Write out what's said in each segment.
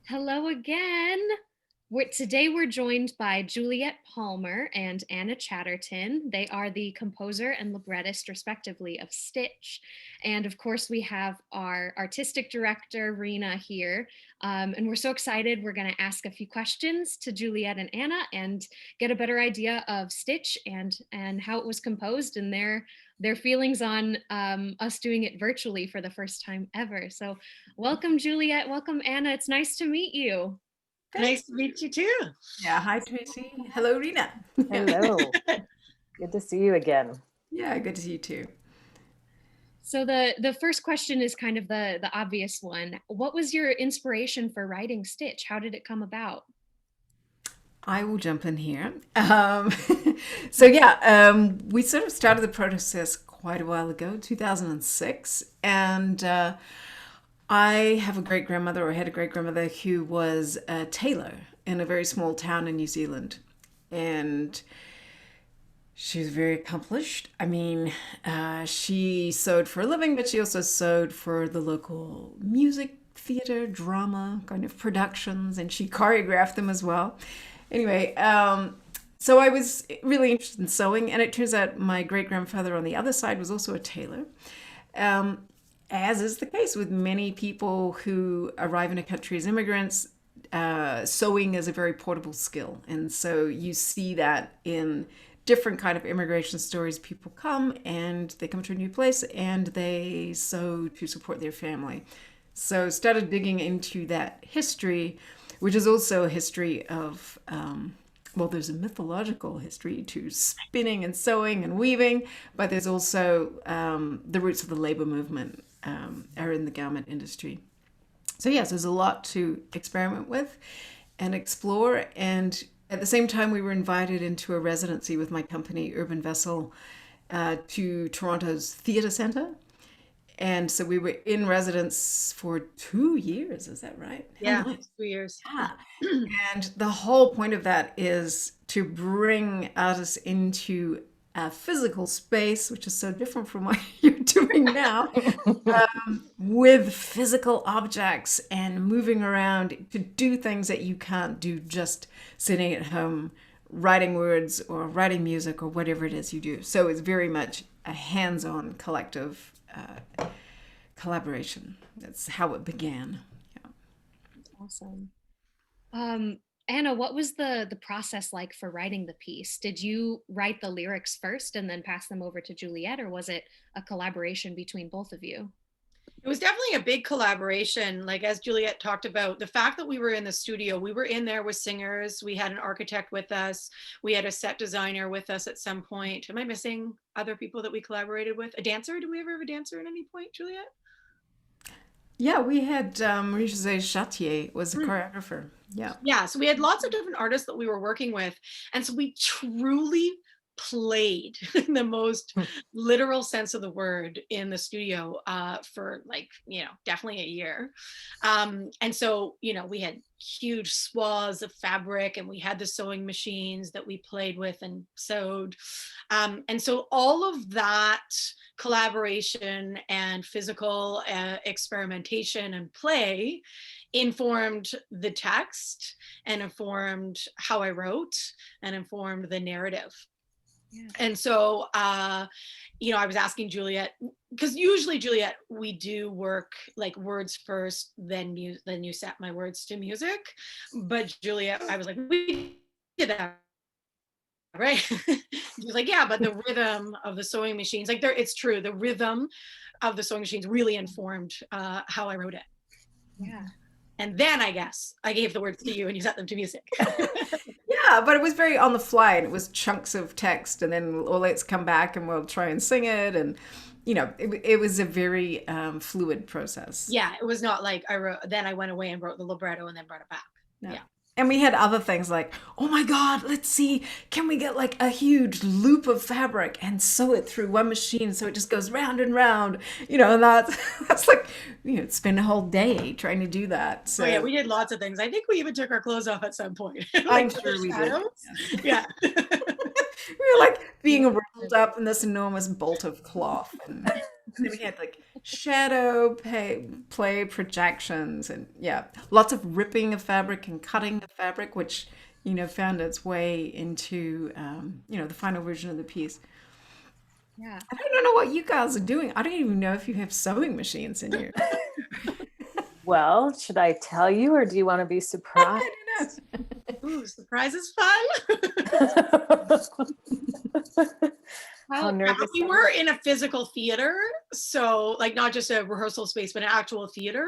Hello again. Today we're joined by Juliet Palmer and Anna Chatterton. They are the composer and librettist, respectively, of Stitch. And of course, we have our artistic director, Rena, here. And we're so excited. We're going to ask a few questions to Juliet and Anna and get a better idea of Stitch and how it was composed and their feelings on us doing it virtually for the first time ever. So welcome, Juliet. Welcome, Anna. It's nice to meet you. Nice to meet you too. Yeah, hi Tracy. Hello, Rena. Hello. Good to see you again. Yeah, good to see you too. So the first question is kind of the obvious one. What was your inspiration for writing Stitch? How did it come about? I will jump in here. So we sort of started the process quite a while ago, 2006, and I have a great grandmother, or had a great grandmother who was a tailor in a very small town in New Zealand, and she was very accomplished. I mean, she sewed for a living, but she also sewed for the local music, theater, drama kind of productions, and she choreographed them as well. Anyway, so I was really interested in sewing, and it turns out my great grandfather on the other side was also a tailor. As is the case with many people who arrive in a country as immigrants, sewing is a very portable skill. And so you see that in different kind of immigration stories. People come and they come to a new place and they sew to support their family. So started digging into that history, which is also a history of well, there's a mythological history to spinning and sewing and weaving, but there's also the roots of the labor movement are in the garment industry. So yes, there's a lot to experiment with and explore. And at the same time, we were invited into a residency with my company, Urban Vessel, to Toronto's theatre centre. And so we were in residence for 2 years, is that right? Yeah, 2 years. Yeah. And the whole point of that is to bring artists into a physical space, which is so different from what you're doing now, with physical objects and moving around to do things that you can't do just sitting at home writing words or writing music or whatever it is you do. So it's very much a hands-on collective collaboration. That's how it began. Yeah. Awesome. Anna, what was the process like for writing the piece? Did you write the lyrics first and then pass them over to Juliet, or was it a collaboration between both of you? It was definitely a big collaboration. Like as Juliet talked about, the fact that we were in the studio, we were in there with singers. We had an architect with us. We had a set designer with us at some point. Am I missing other people that we collaborated with? A dancer? Did we ever have a dancer at any point, Juliet? Yeah, we had Marie-José Chatier was a choreographer. Yeah. Yeah, so we had lots of different artists that we were working with. And so we truly played in the most literal sense of the word in the studio for like, definitely a year. And so, we had huge swaths of fabric and we had the sewing machines that we played with and sewed. And so all of that collaboration and physical experimentation and play informed the text and informed how I wrote and informed the narrative. Yeah. And so, I was asking Juliet, because usually Juliet, we do work like words first, then you set my words to music. But Juliet, I was like, we did that, right? She was like, yeah, but the rhythm of the sewing machines, like it's true, the rhythm of the sewing machines really informed how I wrote it. Yeah. And then I guess I gave the words to you and you set them to music. Yeah, but it was very on the fly and it was chunks of text and then well, let's come back and we'll try and sing it. And, it was a very fluid process. Yeah, it was not like I wrote, then I went away and wrote the libretto and then brought it back. No. Yeah. And we had other things like, oh my God, let's see, can we get like a huge loop of fabric and sew it through one machine so it just goes round and round, and that's like, spend a whole day trying to do that. So Oh yeah, we did lots of things. I think we even took our clothes off at some point. I'm sure we did. Yeah. We were like being rolled up in this enormous bolt of cloth. And then we had like shadow play projections, and yeah, lots of ripping of fabric and cutting of fabric, which found its way into the final version of the piece. Yeah. I don't know what you guys are doing. I don't even know if you have sewing machines in you. Well, should I tell you, or do you want to be surprised? I don't know. Ooh, surprise is fun. How Yeah, nervous we am were I? in a physical theater, so like not just a rehearsal space, but an actual theater.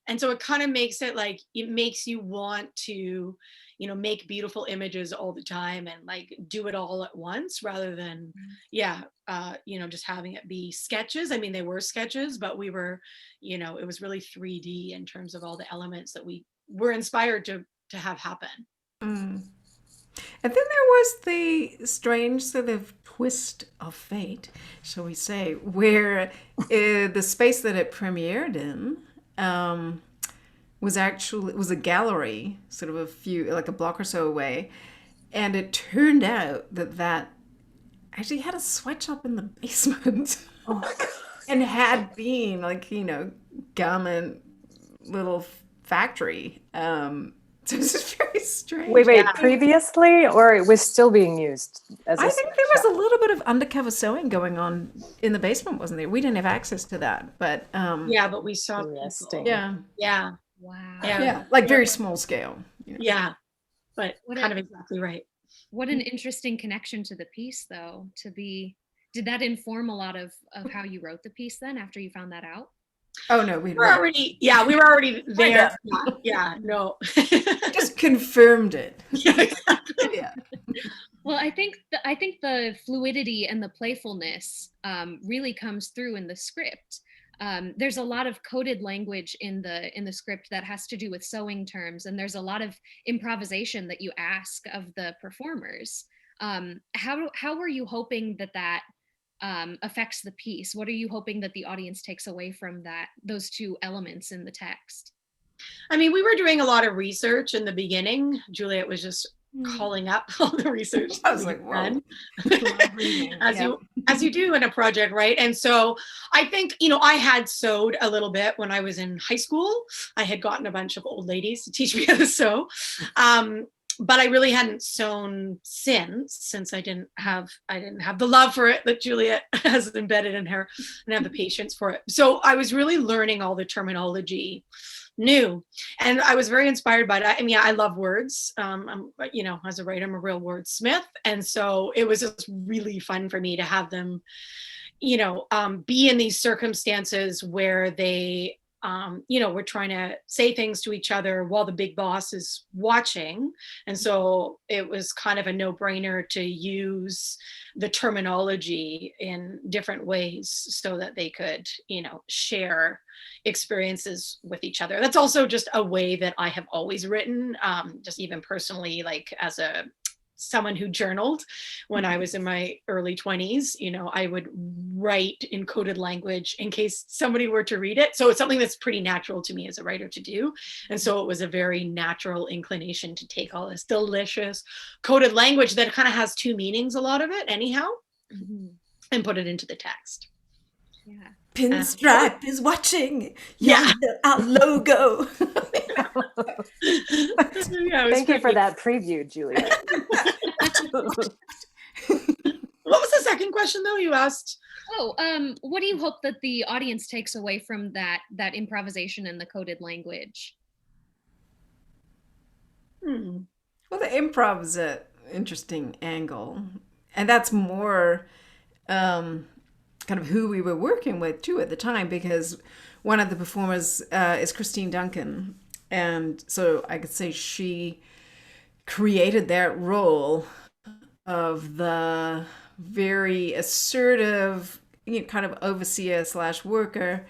And so it kind of makes it like it makes you want to, make beautiful images all the time and like do it all at once rather than, yeah, just having it be sketches. I mean, they were sketches, but we were, it was really 3D in terms of all the elements that we were inspired to have happen. Mm. And then there was the strange sort of twist of fate, shall we say, where the space that it premiered in was a gallery, sort of like a block or so away, and it turned out that actually had a sweatshop in the basement. Oh my God. And had been like garment little factory. So it's just very strange. Wait, Yeah. previously, or it was still being used as a I think there was a little bit of undercover sewing going on in the basement, wasn't there? We didn't have access to that, but Yeah, but we saw people. Interesting. yeah, Yeah, Wow. Yeah. like very small scale. yeah, but What kind a- of exactly right. What an interesting connection to the piece, though, did that inform a lot of how you wrote the piece then after you found that out? Oh no, We were already there. Yeah, no. just confirmed it. Yeah, exactly. Yeah. Well, I think the fluidity and the playfulness really comes through in the script. There's a lot of coded language in the script that has to do with sewing terms, and there's a lot of improvisation that you ask of the performers. How were you hoping that affects the piece? What are you hoping that the audience takes away from those two elements in the text? I mean, we were doing a lot of research in the beginning. Juliet was just calling up all the research. I was like, whoa. as you do in a project, right? And so I think, I had sewed a little bit when I was in high school. I had gotten a bunch of old ladies to teach me how to sew. But I really hadn't sewn since I didn't have the love for it that Juliet has embedded in her and have the patience for it. So I was really learning all the terminology new, and I was very inspired by that. I mean, I love words. As a writer, I'm a real wordsmith, and so it was just really fun for me to have them, be in these circumstances where they we're trying to say things to each other while the big boss is watching. And so it was kind of a no-brainer to use the terminology in different ways so that they could, share experiences with each other. That's also just a way that I have always written, just even personally, like as someone who journaled when I was in my early 20s, I would write in coded language in case somebody were to read it. So it's something that's pretty natural to me as a writer to do. And so it was a very natural inclination to take all this delicious coded language that kind of has two meanings, a lot of it anyhow, and put it into the text. Yeah. Pinstripe is watching. Yeah, our logo. Thank you for that preview, Julia. What was the second question, though? You asked. What do you hope that the audience takes away from that improvisation and the coded language? Well, the improv is an interesting angle, and that's more kind of who we were working with too at the time, because one of the performers is Christine Duncan, and so I could say she created that role of the very assertive, kind of overseer / worker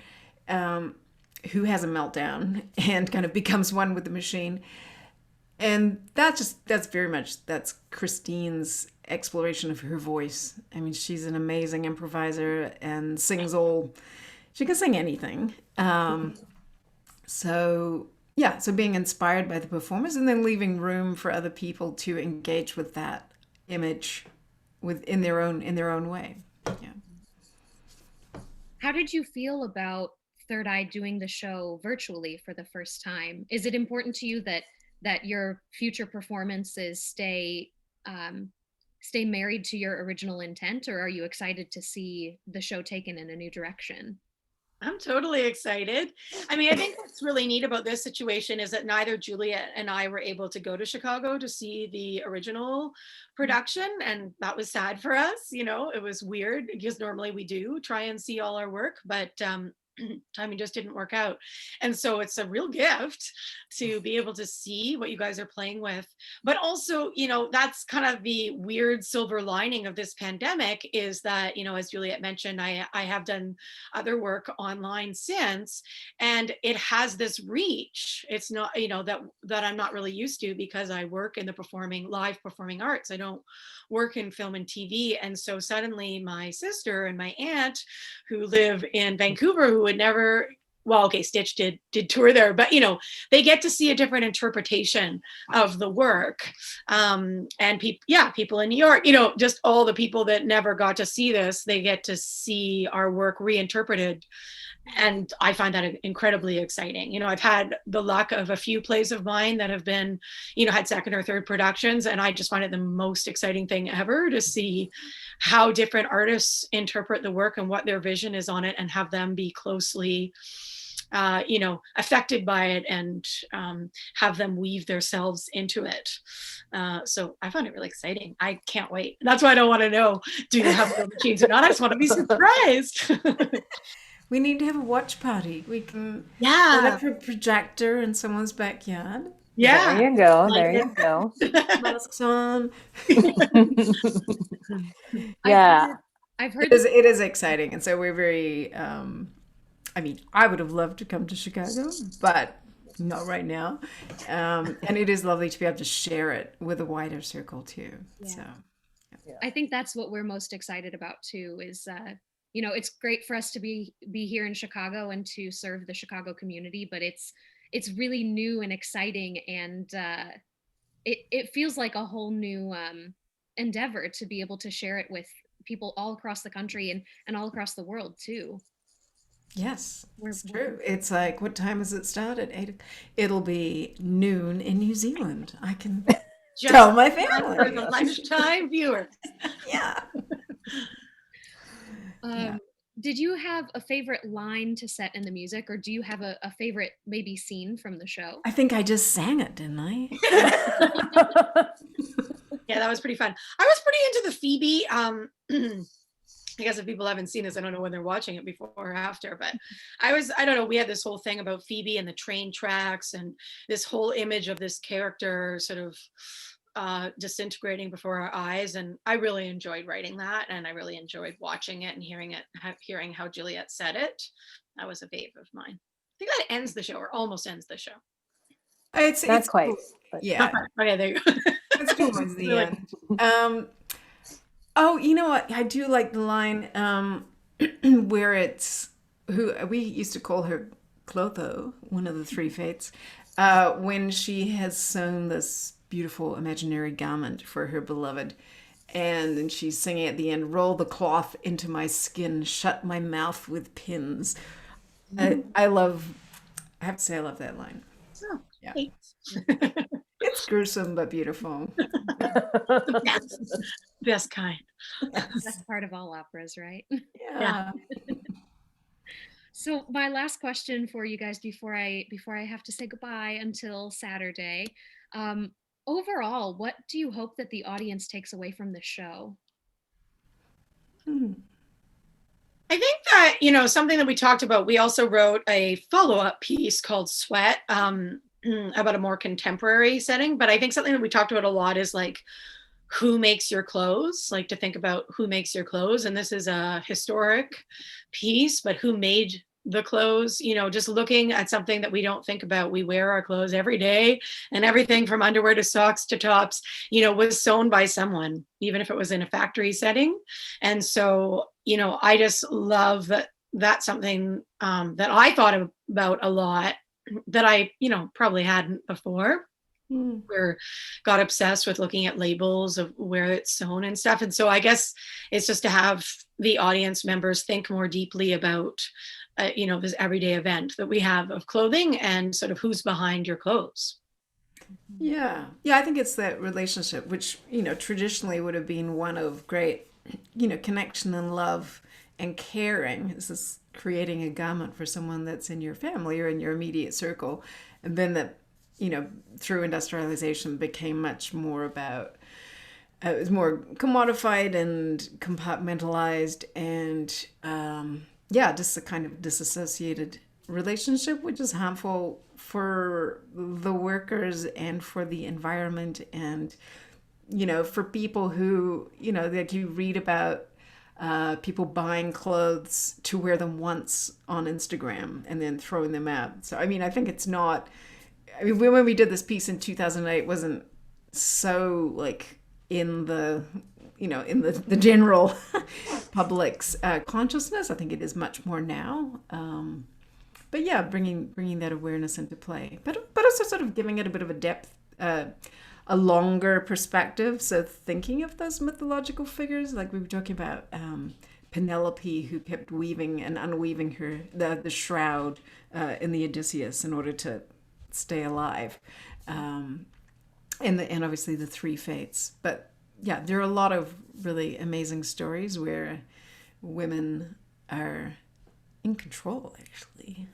who has a meltdown and kind of becomes one with the machine. And that's Christine's exploration of her voice. I mean, she's an amazing improviser and she can sing anything. So being inspired by the performance and then leaving room for other people to engage with that image in their own way. Yeah. How did you feel about Third Eye doing the show virtually for the first time? Is it important to you that your future performances stay married to your original intent, or are you excited to see the show taken in a new direction? I'm totally excited. I mean, I think what's really neat about this situation is that neither Juliet and I were able to go to Chicago to see the original production. And that was sad for us. It was weird because normally we do try and see all our work, but timing just didn't work out. And so it's a real gift to be able to see what you guys are playing with. But also, that's kind of the weird silver lining of this pandemic is that, as Juliet mentioned, I have done other work online since, and it has this reach. It's not, that I'm not really used to because I work in the live performing arts. I don't work in film and TV. And so suddenly my sister and my aunt who live in Vancouver, who would never, well, okay, Stitch did tour there, but they get to see a different interpretation of the work. And people in New York, just all the people that never got to see this, they get to see our work reinterpreted. And I find that incredibly exciting. I've had the luck of a few plays of mine that have been, had second or third productions. And I just find it the most exciting thing ever to see how different artists interpret the work and what their vision is on it, and have them be closely affected by it, and have them weave themselves into it. So I find it really exciting. I can't wait. That's why I don't want to know, do you have the machines or not? I just want to be surprised. We need to have a watch party. We can set Yeah. up a projector in someone's backyard. Yeah. There you go. Like There you go. Masks on. Yeah. I've heard It is exciting, and so we're very. I mean, I would have loved to come to Chicago, but not right now. And it is lovely to be able to share it with a wider circle too. Yeah. So I think that's what we're most excited about too, is it's great for us to be here in Chicago and to serve the Chicago community, but it's really new and exciting, and it feels like a whole new endeavor to be able to share it with people all across the country and all across the world too. yes, it's We're true. It's like, what time has it started? 8. It'll be noon in New Zealand. I can Just tell my for the family. lunchtime viewers. Yeah. Yeah. Did you have a favorite line to set in the music, or do you have a favorite maybe scene from the show? I think I just sang it, didn't I? Yeah, that was pretty fun. I was pretty into the Phoebe. I guess if people haven't seen this, I don't know when they're watching it before or after, but I don't know, we had this whole thing about Phoebe and the train tracks, and this whole image of this character sort of disintegrating before our eyes. And I really enjoyed writing that, and I really enjoyed watching it and hearing how Juliet said it. That was a fave of mine. I think that ends the show, or almost ends the show. It's Not quite. cool. But Yeah, Okay, there you go. it's towards the Really? end. Oh, you know what? I do like the line where it's who we used to call her Clotho, one of the three fates, when she has sewn this beautiful imaginary garment for her beloved. And then she's singing at the end, roll the cloth into my skin, shut my mouth with pins. I have to say, I love that line. Oh, Yeah. thanks. It's gruesome, but beautiful. Best kind. That's part of all operas, right? Yeah. So my last question for you guys before I have to say goodbye until Saturday. Overall, what do you hope that the audience takes away from the show? I think that, something that we talked about, we also wrote a follow-up piece called Sweat, about a more contemporary setting. But I think something that we talked about a lot is like, who makes your clothes? Like, to think about who makes your clothes. And this is a historic piece, but who made the clothes? Just looking at something that we don't think about. We wear our clothes every day, and everything from underwear to socks to tops, was sewn by someone, even if it was in a factory setting. And so, I just love that that's something that I thought about a lot, that I, probably hadn't before. We're got obsessed with looking at labels of where it's sewn and stuff. And so I guess it's just to have the audience members think more deeply about, this everyday event that we have of clothing and sort of who's behind your clothes. Yeah. Yeah, I think it's that relationship, which, traditionally would have been one of great, connection and love and caring. This is creating a garment for someone that's in your family or in your immediate circle. And then that, through industrialization became much more about, it was more commodified and compartmentalized and, just a kind of disassociated relationship, which is harmful for the workers and for the environment and, for people who, like you read about people buying clothes to wear them once on Instagram and then throwing them out. So, I mean, I think it's not, when we did this piece in 2008, it wasn't so like in the the general public's consciousness. I think it is much more now. But yeah, bringing that awareness into play, but also sort of giving it a bit of a depth, a longer perspective. So thinking of those mythological figures, like we were talking about Penelope, who kept weaving and unweaving the shroud in the Odysseus in order to stay alive, and obviously the three fates. But yeah, there are a lot of really amazing stories where women are in control, actually.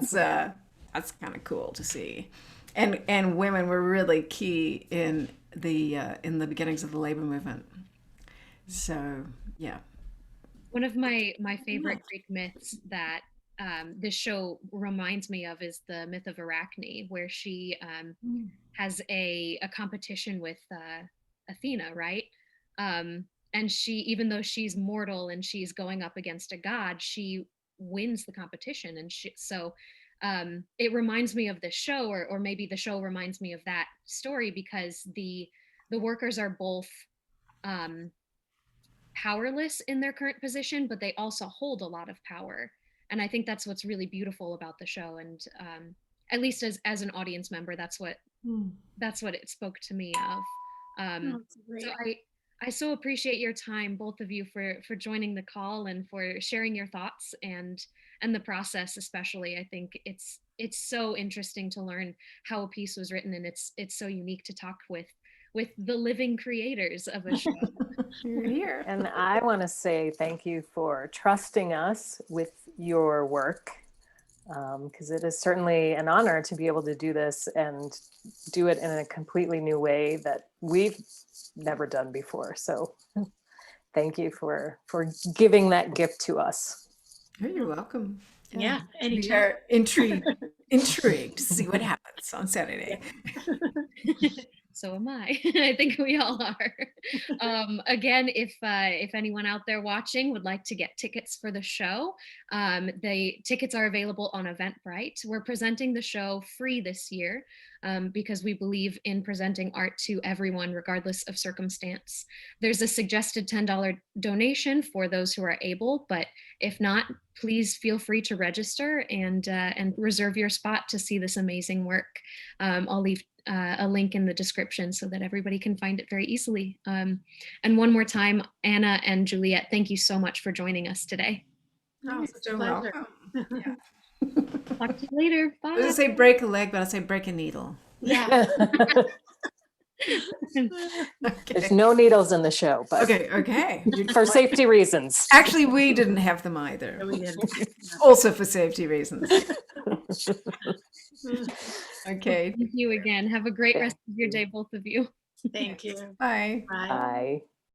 So that's kind of cool to see, and women were really key in the beginnings of the labor movement. So yeah, One of my favorite Greek myths that this show reminds me of is the myth of Arachne, where she has a competition with Athena, right? And she, even though she's mortal and she's going up against a god, she wins the competition. And it reminds me of the show, or maybe the show reminds me of that story, because the workers are both um, powerless in their current position, but they also hold a lot of power. And I think that's what's really beautiful about the show. And at least as an audience member, that's what it spoke to me of. So I so appreciate your time, both of you, for joining the call and for sharing your thoughts and the process. Especially, I think it's so interesting to learn how a piece was written, and it's so unique to talk with the living creators of a show. you're here. And I want to say thank you for trusting us with your work, because it is certainly an honor to be able to do this and do it in a completely new way that we've never done before. So thank you for giving that gift to us. Oh, you're welcome. Yeah, We anytime. are intrigued to see what happens on Saturday. So am I. I think we all are. Again, if anyone out there watching would like to get tickets for the show, the tickets are available on Eventbrite. We're presenting the show free this year because we believe in presenting art to everyone, regardless of circumstance. There's a suggested $10 donation for those who are able, but if not, please feel free to register and reserve your spot to see this amazing work. I'll leave a link in the description so that everybody can find it very easily. And one more time, Anna and Juliet, thank you so much for joining us today. Oh, such a pleasure. Welcome. Yeah. Talk to you later. Bye. I was gonna say break a leg, but I say break a needle. Yeah. There's no needles in the show, but Okay. for safety reasons. Actually, we didn't have them either. We did. Also for safety reasons. Okay. Thank you again. Have a great rest of your day, both of you. Thank you. Bye. Bye. Bye.